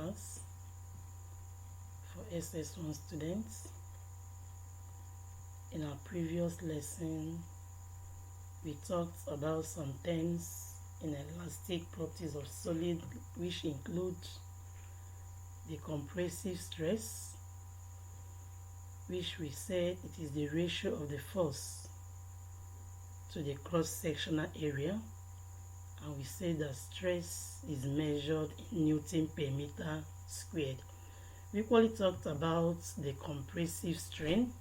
class for Ss1 students. In our previous lesson, we talked about some terms in elastic properties of solid, which include the compressive stress, which we said it is the ratio of the force to the cross-sectional area, and we said that stress is measured in Newton per meter squared. We equally talked about the compressive strain,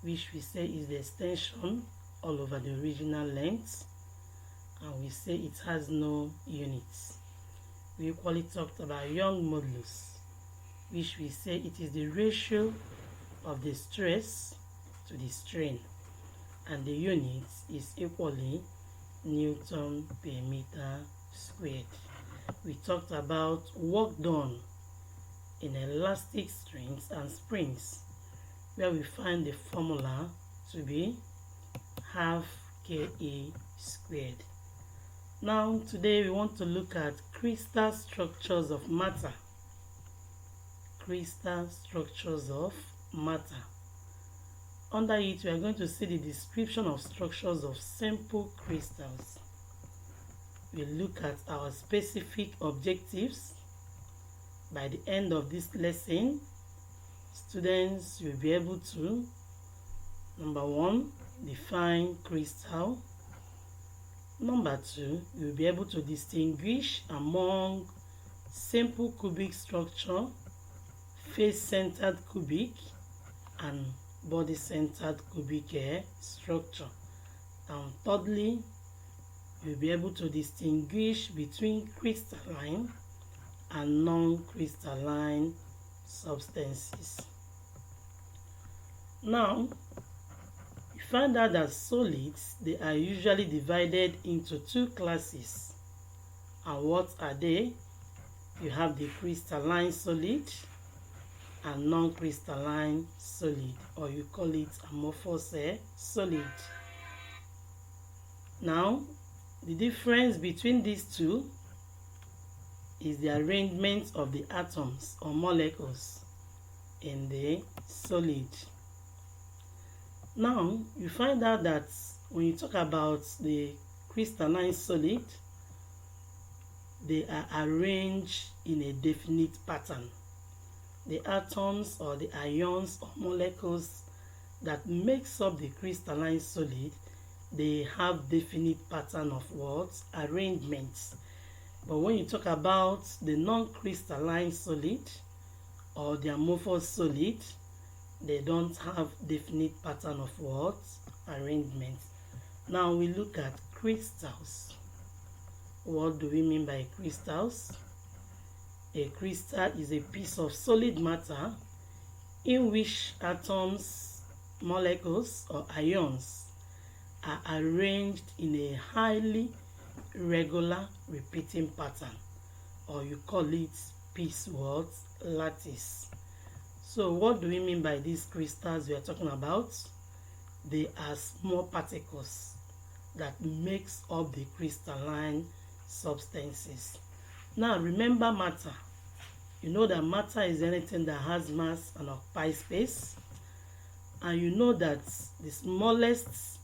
which we say is the extension all over the original length, and we say it has no units. We equally talked about Young modulus, which we say it is the ratio of the stress to the strain, and the unit is equally Newton per meter squared. We talked about work done in elastic strings and springs, where we find the formula to be half Ke squared. Now today we want to look at crystal structures of matter. Crystal structures of matter. Under it, we are going to see the description of structures of simple crystals. We look at our specific objectives. By the end of this lesson, students will be able to, number one, define crystal. Number two, you'll be able to distinguish among simple cubic structure, face-centered cubic, and body-centered cubic structure. And thirdly, you'll be able to distinguish between crystalline and non-crystalline substances. Now, you find out that solids, they are usually divided into two classes. And what are they? You have the crystalline solid and non-crystalline solid, or you call it amorphous solid. Now, the difference between these two is the arrangement of the atoms or molecules in the solid. Now, you find out that when you talk about the crystalline solid, they are arranged in a definite pattern. The atoms or the ions or molecules that makes up the crystalline solid, they have definite pattern of what? Arrangements. But when you talk about the non-crystalline solid or the amorphous solid, they don't have definite pattern of what? Arrangement. Now we look at crystals. What do we mean by crystals? A crystal is a piece of solid matter in which atoms, molecules, or ions are arranged in a highly regular repeating pattern, or you call it piece what? Lattice. So what do we mean by these crystals we are talking about? They are small particles that makes up the crystalline substances. Now remember matter. You know that matter is anything that has mass and occupies space. And you know that the smallest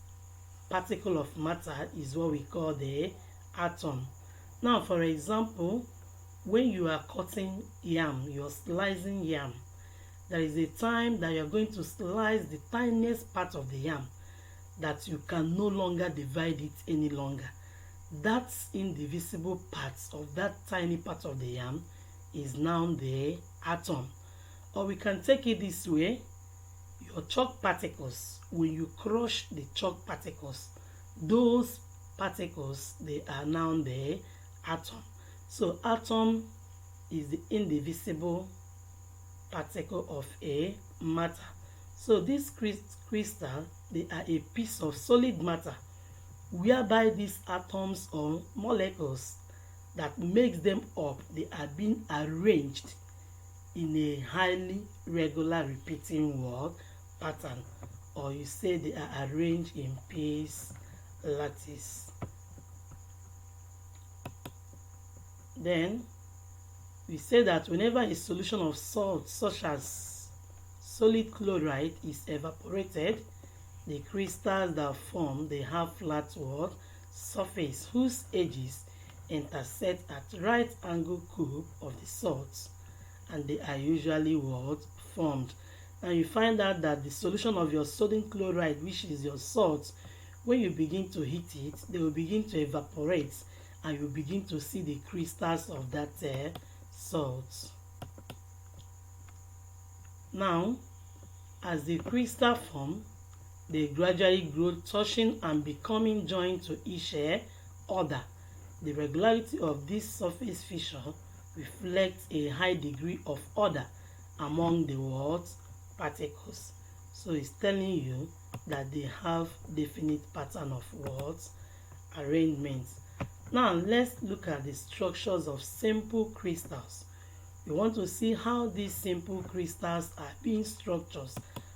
particle of matter is what we call the atom. Now for example, when you are cutting yam, you're slicing yam, there is a time that you're going to slice the tiniest part of the yam that you can no longer divide it any longer. That indivisible parts of that tiny part of the yam is now the atom. Or we can take it this way: your chalk particles, when you crush the chalk particles, those particles, they are now the atom. So atom is the indivisible particle of a matter. So this crystal, they are a piece of solid matter whereby these atoms or molecules that makes them up, they are being arranged in a highly regular repeating word pattern, or you say they are arranged in piece lattice. Then We say that whenever a solution of salt such as solid chloride is evaporated, the crystals that form, they have flat surface whose edges intersect at right angle cube of the salt, and they are usually formed. And you find out that the solution of your sodium chloride, which is your salt, when you begin to heat it, they will begin to evaporate, and you begin to see the crystals of that salt. Now, as the crystal form, they gradually grow, touching and becoming joined to each other. The regularity of this surface feature reflects a high degree of order among the particles. So it's telling you that they have definite pattern of arrangements. Now let's look at the structures of simple crystals. We want to see how these simple crystals are being structured.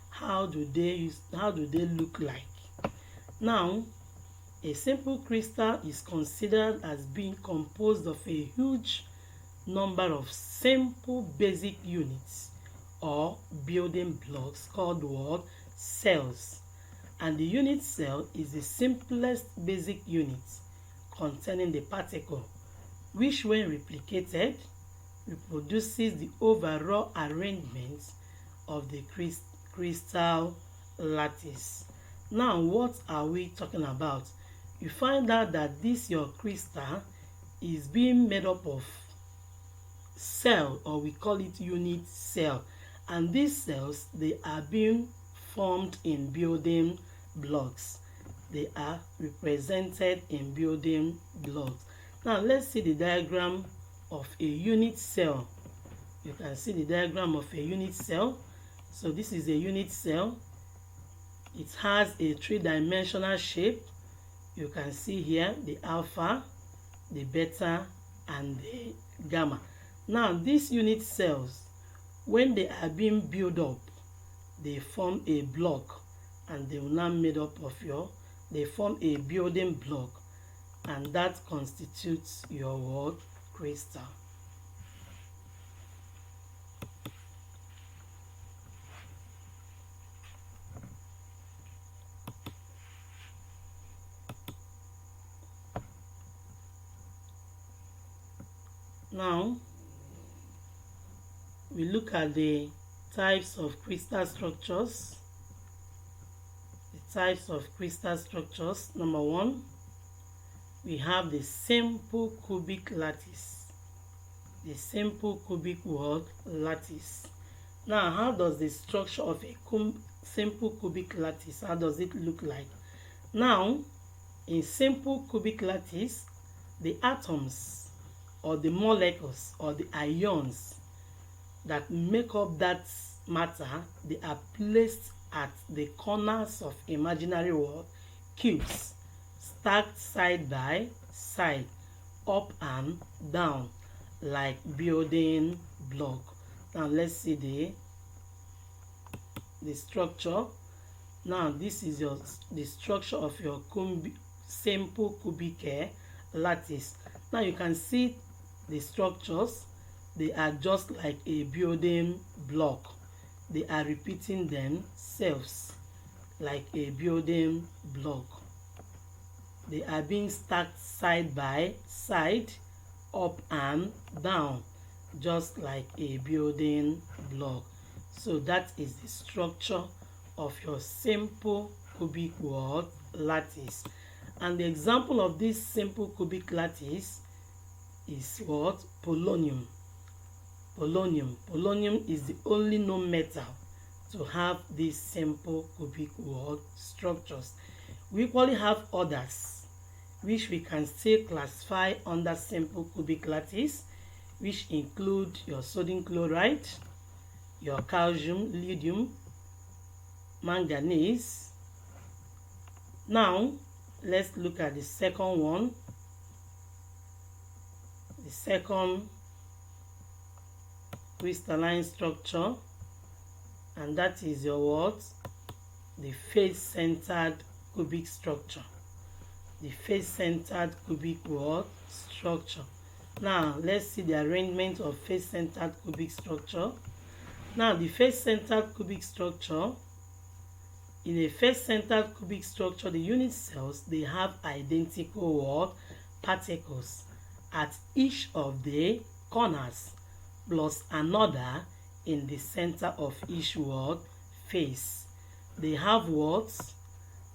How do they look like? Now, a simple crystal is considered as being composed of a huge number of simple basic units or building blocks called cells. And the unit cell is the simplest basic unit containing the particle, which when replicated reproduces the overall arrangement of the crystal lattice. Now, what are we talking about? You find out that this your crystal is being made up of cell, or we call it unit cell, and these cells, they are being formed in building blocks. They are represented in building blocks. Now let's see the diagram of a unit cell. You can see the diagram of a unit cell. So this is a unit cell. It has a three-dimensional shape. You can see here the alpha, the beta, and the gamma. Now these unit cells, when they are being built up, they form a block, and they will now made up of they form a building block, and that constitutes your crystal. Now we look at the types of crystal structures. The types of crystal structures. Number one, we have the simple cubic lattice. The simple cubic lattice. Now, how does the structure of a simple cubic lattice, how does it look like? Now, in simple cubic lattice, the atoms or the molecules or the ions that make up that matter, they are placed at the corners of imaginary cubes, stacked side by side, up and down, like building block. Now let's see the structure. Now this is the structure of your simple cubic lattice. Now you can see the structures. They are just like a building block. They are repeating themselves like a building block. They are being stacked side by side, up and down, just like a building block. So that is the structure of your simple cubic lattice. And the example of this simple cubic lattice is what? Polonium. Polonium is the only known metal to have these simple cubic structures. We equally have others which we can still classify under simple cubic lattice, which include your sodium chloride, your calcium, lithium, manganese. Now let's look at the second one. The second crystalline structure, and that is your the face-centered cubic structure. The face-centered cubic structure. Now let's see the arrangement of face-centered cubic structure. Now the face-centered cubic structure, in a face-centered cubic structure, the unit cells, they have identical particles at each of the corners plus another in the center of each face. They have what?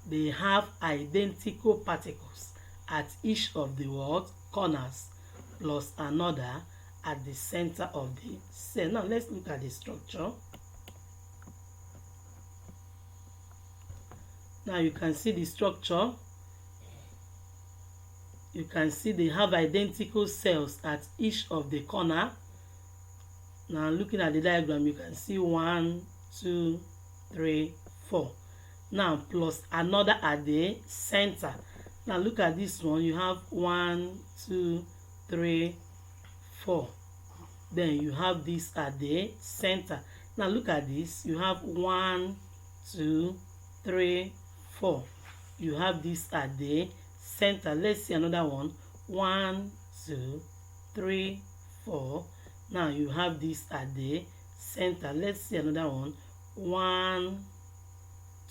They have identical particles at each of the corners plus another at the center of the cell. Now let's look at the structure. Now you can see the structure. You can see they have identical cells at each of the corner. Now looking at the diagram, you can see 1, 2, 3, 4. Now plus another at the center. Now look at this one. You have 1, 2, 3, 4. Then you have this at the center. Now look at this. You have 1, 2, 3, 4. You have this at the center. Let's see another one. 1, 2, 3, 4. Now you have this at the center. Let's see another one. 1,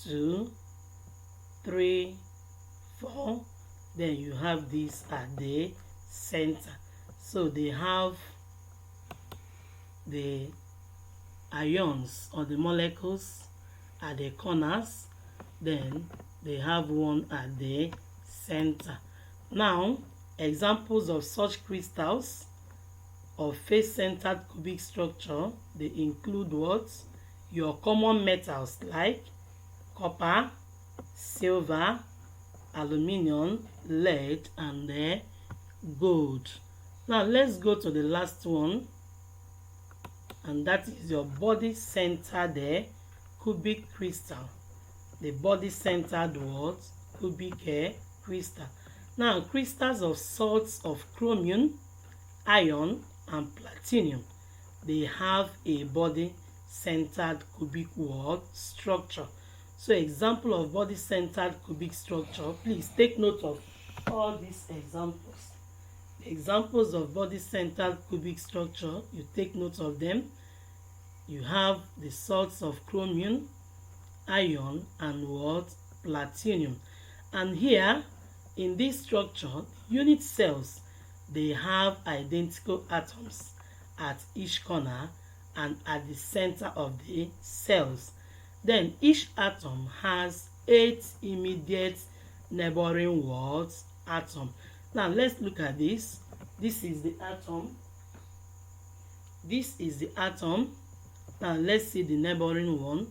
2, 3, 4. Then you have this at the center. So they have the ions or the molecules at the corners. Then they have one at the center. Now, examples of such crystals of face-centered cubic structure, they include what? Your common metals like copper, silver, aluminium, lead, and gold. Now let's go to the last one, and that is your body-centered cubic crystal. The body-centered what? Cubic crystal. Now crystals of salts of chromium, iron, and platinum, they have a body-centered cubic structure. So example of body-centered cubic structure, please take note of all these examples. The examples of body-centered cubic structure, you take note of them. You have the salts of chromium, iron, and what? Platinum. And here in this structure, unit cells, they have identical atoms at each corner and at the center of the cells. Then each atom has 8 immediate neighboring atoms. Now let's look at this. This is the atom. This is the atom. Now let's see the neighboring one.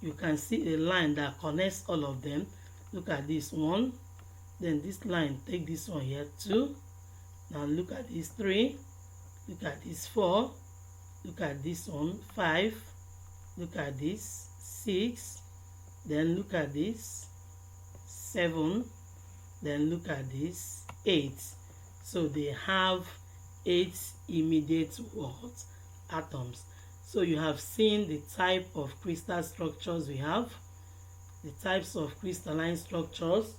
You can see a line that connects all of them. Look at this one. Then this line, take this one here 2. Now look at this 3. Look at this 4. Look at this one 5. Look at this 6. Then look at this 7. Then look at this 8. So they have 8 immediate atoms. So you have seen the type of crystal structures we have, the types of crystalline structures,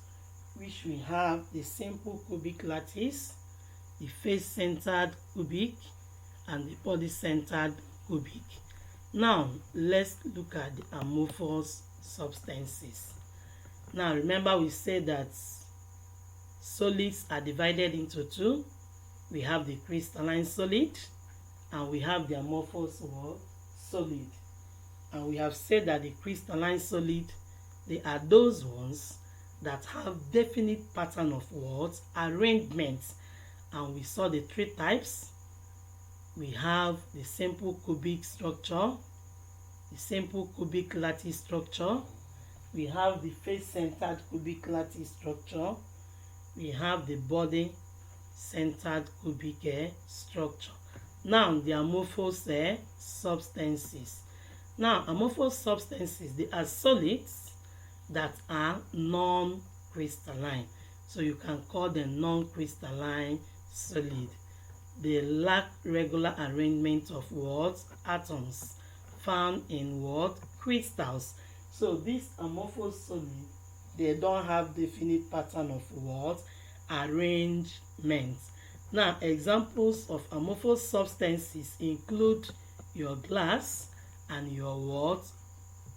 which we have the simple cubic lattice, the face-centered cubic, and the body-centered cubic. Now let's look at the amorphous substances. Now remember we said that solids are divided into two. We have the crystalline solid and we have the amorphous solid. And we have said that the crystalline solid, they are those ones that have definite pattern of arrangement. And we saw the 3 types. We have the simple cubic structure, the simple cubic lattice structure, we have the face-centered cubic lattice structure, we have the body-centered cubic structure. Now the amorphous substances. Now amorphous substances, they are solids that are non-crystalline. So you can call them non-crystalline solid. They lack regular arrangement of atoms found in crystals. So these amorphous solids, they don't have definite pattern of arrangement. Now, examples of amorphous substances include your glass and your what?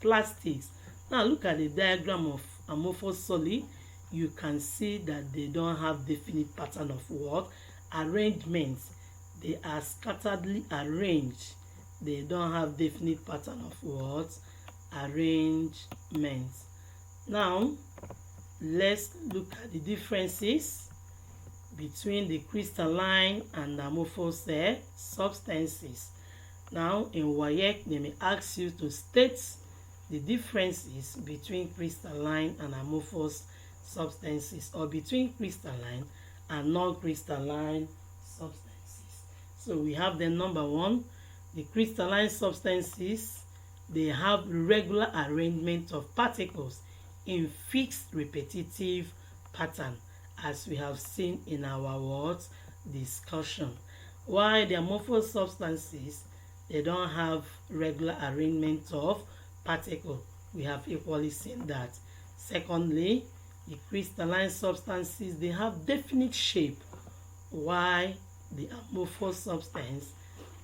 Plastics. Now, look at the diagram of amorphous solid. You can see that they don't have definite pattern of what? Arrangement. They are scatteredly arranged. They don't have definite pattern of what? Arrangement. Now, let's look at the differences between the crystalline and amorphous substances. Now, in WAEC, they may ask you to state the differences between crystalline and amorphous substances, or between crystalline and non-crystalline substances. So we have the number one, the crystalline substances, they have regular arrangement of particles in fixed repetitive pattern, as we have seen in our words discussion. While the amorphous substances, they don't have regular arrangement of particles. We have equally seen that. Secondly, the crystalline substances, they have definite shape, while the amorphous substance,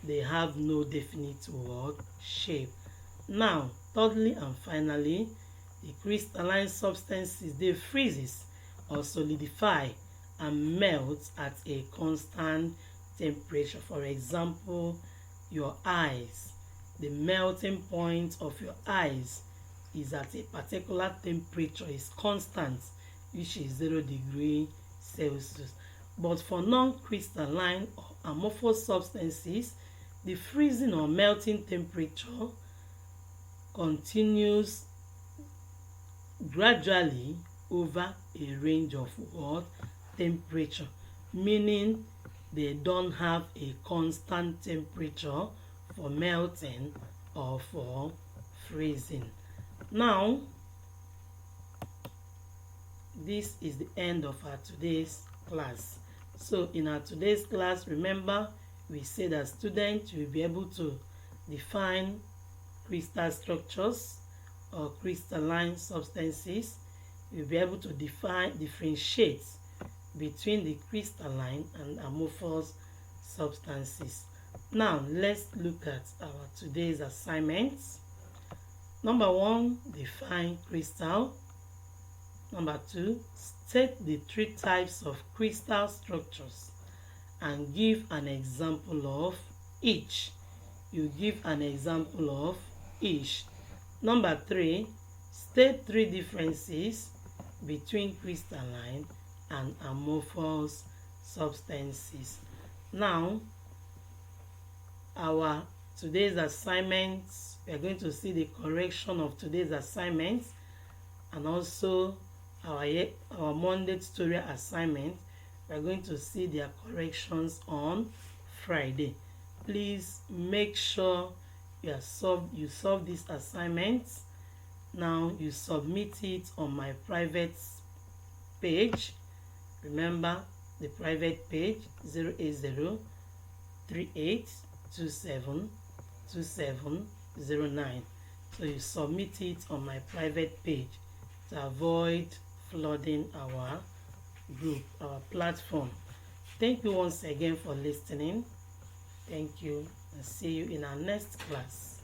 they have no definite word shape. Now, thirdly and finally, the crystalline substances, they freezes or solidify and melt at a constant temperature. For example, your eyes, the melting point of your eyes is at a particular temperature, is constant, which is 0 degrees Celsius. But for non-crystalline or amorphous substances, the freezing or melting temperature continues gradually over a range of what? Temperature, meaning they don't have a constant temperature for melting or for freezing. Now, this is the end of our today's class. So in our today's class, remember, we say that students will be able to define crystal structures or crystalline substances. You'll be able to differentiate between the crystalline and amorphous substances. Now, let's look at our today's assignments. Number one, define crystal. Number two, state the three types of crystal structures and give an example of each. You give an example of each. Number three, state three differences between crystalline and amorphous substances. Now, our today's assignments, we are going to see the correction of today's assignments, and also our Monday tutorial assignment. We are going to see their corrections on Friday. Please make sure you solve these assignments. Now you submit it on my private page. Remember, the private page 08038272709. So you submit it on my private page to avoid flooding our group, our platform. Thank you once again for listening. Thank you, and see you in our next class.